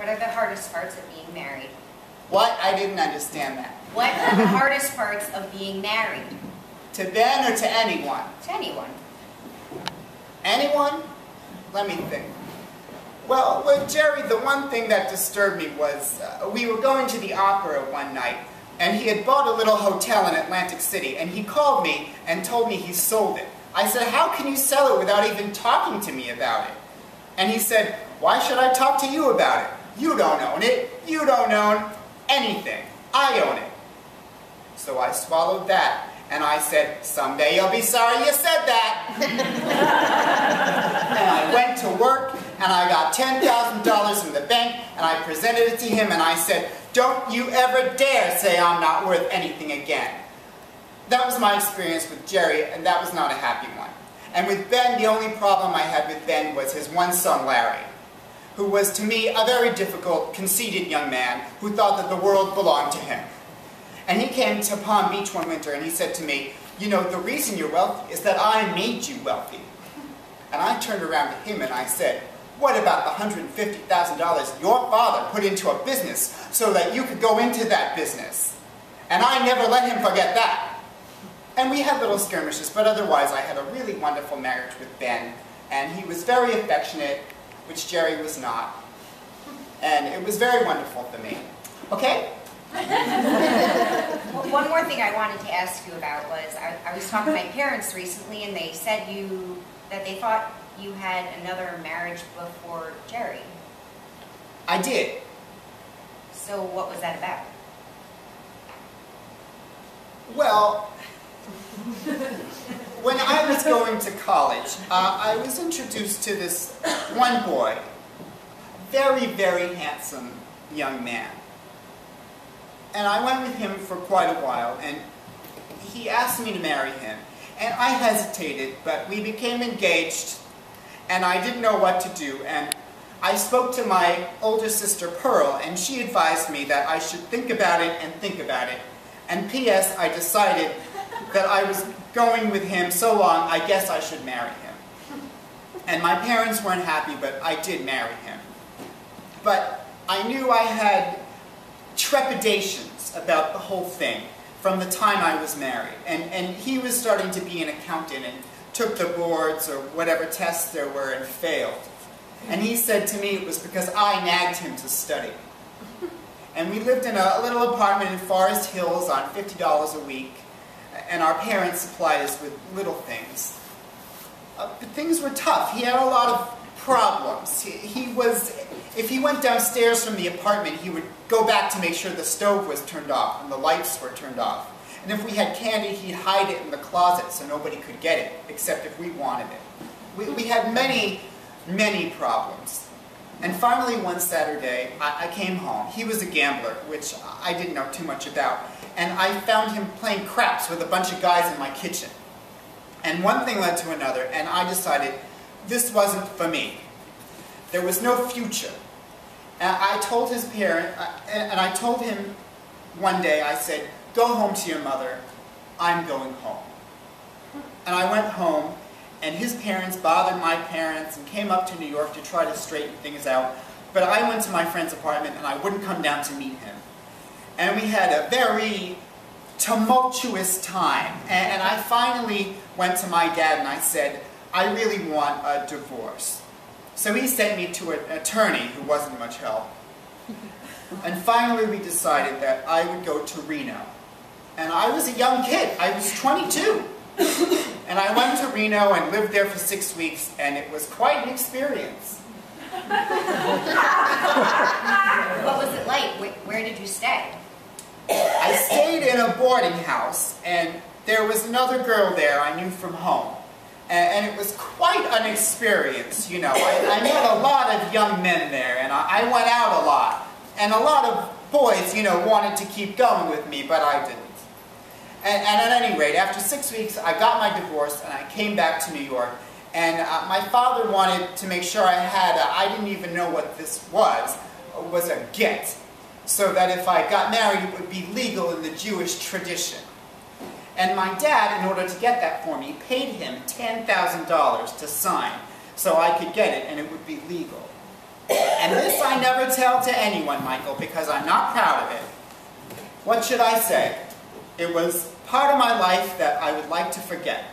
What are the hardest parts of being married? What? I didn't understand that. What are the hardest parts of being married? To Ben or to anyone? To anyone. Anyone? Let me think. Well, with Jerry, the one thing that disturbed me was we were going to the opera one night, and he had bought a little hotel in Atlantic City, and he called me and told me he sold it. I said, how can you sell it without even talking to me about it? And he said, why should I talk to you about it? You don't own it. You don't own anything. I own it. So I swallowed that, and I said, someday you'll be sorry you said that. And I went to work, and I got $10,000 in the bank, and I presented it to him, and I said, don't you ever dare say I'm not worth anything again. That was my experience with Jerry, and that was not a happy one. And with Ben, the only problem I had with Ben was his one son, Larry, who was to me a very difficult, conceited young man who thought that the world belonged to him. And he came to Palm Beach one winter and he said to me, you know, the reason you're wealthy is that I made you wealthy. And I turned around to him and I said, what about the $150,000 your father put into a business so that you could go into that business? And I never let him forget that. And we had little skirmishes, but otherwise I had a really wonderful marriage with Ben. And he was very affectionate, which Jerry was not. And it was very wonderful for me. Okay? Well, one more thing I wanted to ask you about was, I was talking to my parents recently, and they said that they thought you had another marriage before Jerry. I did. So what was that about? Well, when I was going to college, I was introduced to this one boy, very, very handsome young man. And I went with him for quite a while, and he asked me to marry him. And I hesitated, but we became engaged, and I didn't know what to do. And I spoke to my older sister, Pearl, and she advised me that I should think about it and think about it. And P.S., I decided that I was going with him so long, I guess I should marry him. And my parents weren't happy, but I did marry him. But I knew I had trepidations about the whole thing from the time I was married. And he was starting to be an accountant and took the boards or whatever tests there were and failed. And he said to me it was because I nagged him to study. And we lived in a little apartment in Forest Hills on $50 a week, and our parents supplied us with little things. But things were tough. He had a lot of problems. If he went downstairs from the apartment, he would go back to make sure the stove was turned off and the lights were turned off. And if we had candy, he'd hide it in the closet so nobody could get it, except if we wanted it. We had many, many problems. And finally, one Saturday, I came home. He was a gambler, which I didn't know too much about. And I found him playing craps with a bunch of guys in my kitchen. And one thing led to another, and I decided this wasn't for me. There was no future. And I told his parent, and I told him one day, I said, go home to your mother. I'm going home. And I went home. And his parents bothered my parents and came up to New York to try to straighten things out. But I went to my friend's apartment and I wouldn't come down to meet him. And we had a very tumultuous time. And I finally went to my dad and I said, I really want a divorce. So he sent me to an attorney who wasn't much help. And finally we decided that I would go to Reno. And I was a young kid. I was 22. And I went to Reno and lived there for 6 weeks, and it was quite an experience. What was it like? Where did you stay? I stayed in a boarding house, and there was another girl there I knew from home. And it was quite an experience, you know. I met a lot of young men there, and I went out a lot. And a lot of boys, you know, wanted to keep going with me, but I didn't. And at any rate, after 6 weeks, I got my divorce and I came back to New York. And my father wanted to make sure I had, I didn't even know what this was a get. So that if I got married, it would be legal in the Jewish tradition. And my dad, in order to get that for me, paid him $10,000 to sign so I could get it and it would be legal. And this I never tell to anyone, Michael, because I'm not proud of it. What should I say? It was part of my life that I would like to forget.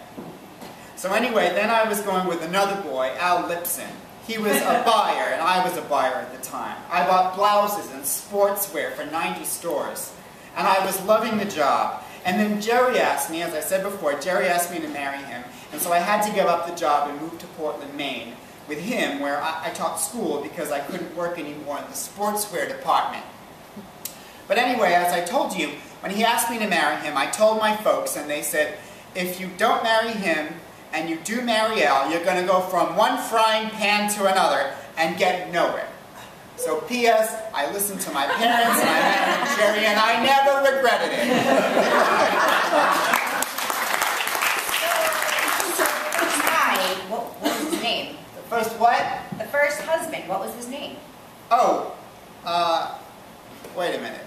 So anyway, then I was going with another boy, Al Lipson. He was a buyer, and I was a buyer at the time. I bought blouses and sportswear for 90 stores, and I was loving the job. And then Jerry asked me, as I said before, Jerry asked me to marry him, and so I had to give up the job and move to Portland, Maine, with him, where I taught school because I couldn't work anymore in the sportswear department. But anyway, as I told you, when he asked me to marry him, I told my folks, and they said, if you don't marry him, and you do marry Al, you're going to go from one frying pan to another and get nowhere. So P.S., I listened to my parents, and I married Jerry, and I never regretted it. What was his name? The first what? The first husband, what was his name? Oh, wait a minute.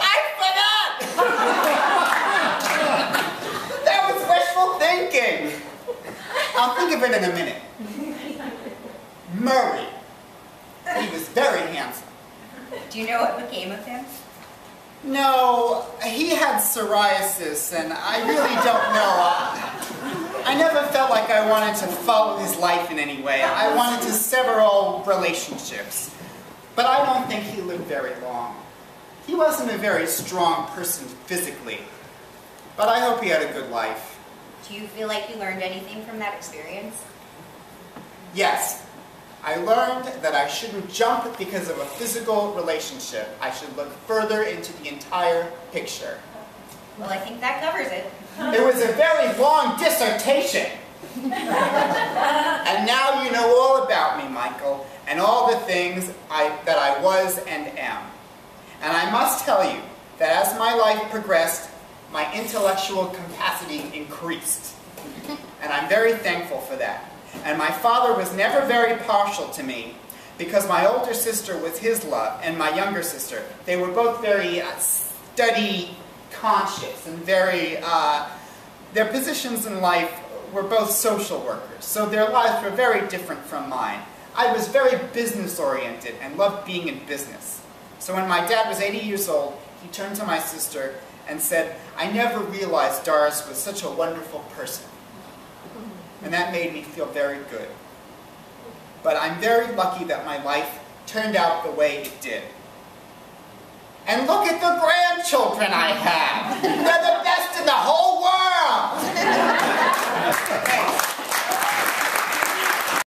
I forgot! That was wishful thinking. I'll think of it in a minute. Murray. He was very handsome. Do you know what became of him? No, he had psoriasis, and I really don't know. I never felt like I wanted to follow his life in any way. I wanted to sever all relationships. But I don't think he lived very long. He wasn't a very strong person physically, but I hope he had a good life. Do you feel like you learned anything from that experience? Yes. I learned that I shouldn't jump because of a physical relationship. I should look further into the entire picture. Well, I think that covers it. It was a very long dissertation. And now you know all about me, Michael, and all the things that I was and am. And I must tell you that as my life progressed, my intellectual capacity increased. And I'm very thankful for that. And my father was never very partial to me because my older sister was his love and my younger sister. They were both very study conscious and very, their positions in life were both social workers. So their lives were very different from mine. I was very business oriented and loved being in business. So when my dad was 80 years old, he turned to my sister and said, I never realized Doris was such a wonderful person. And that made me feel very good. But I'm very lucky that my life turned out the way it did. And look at the grandchildren I have! They're the best in the whole world!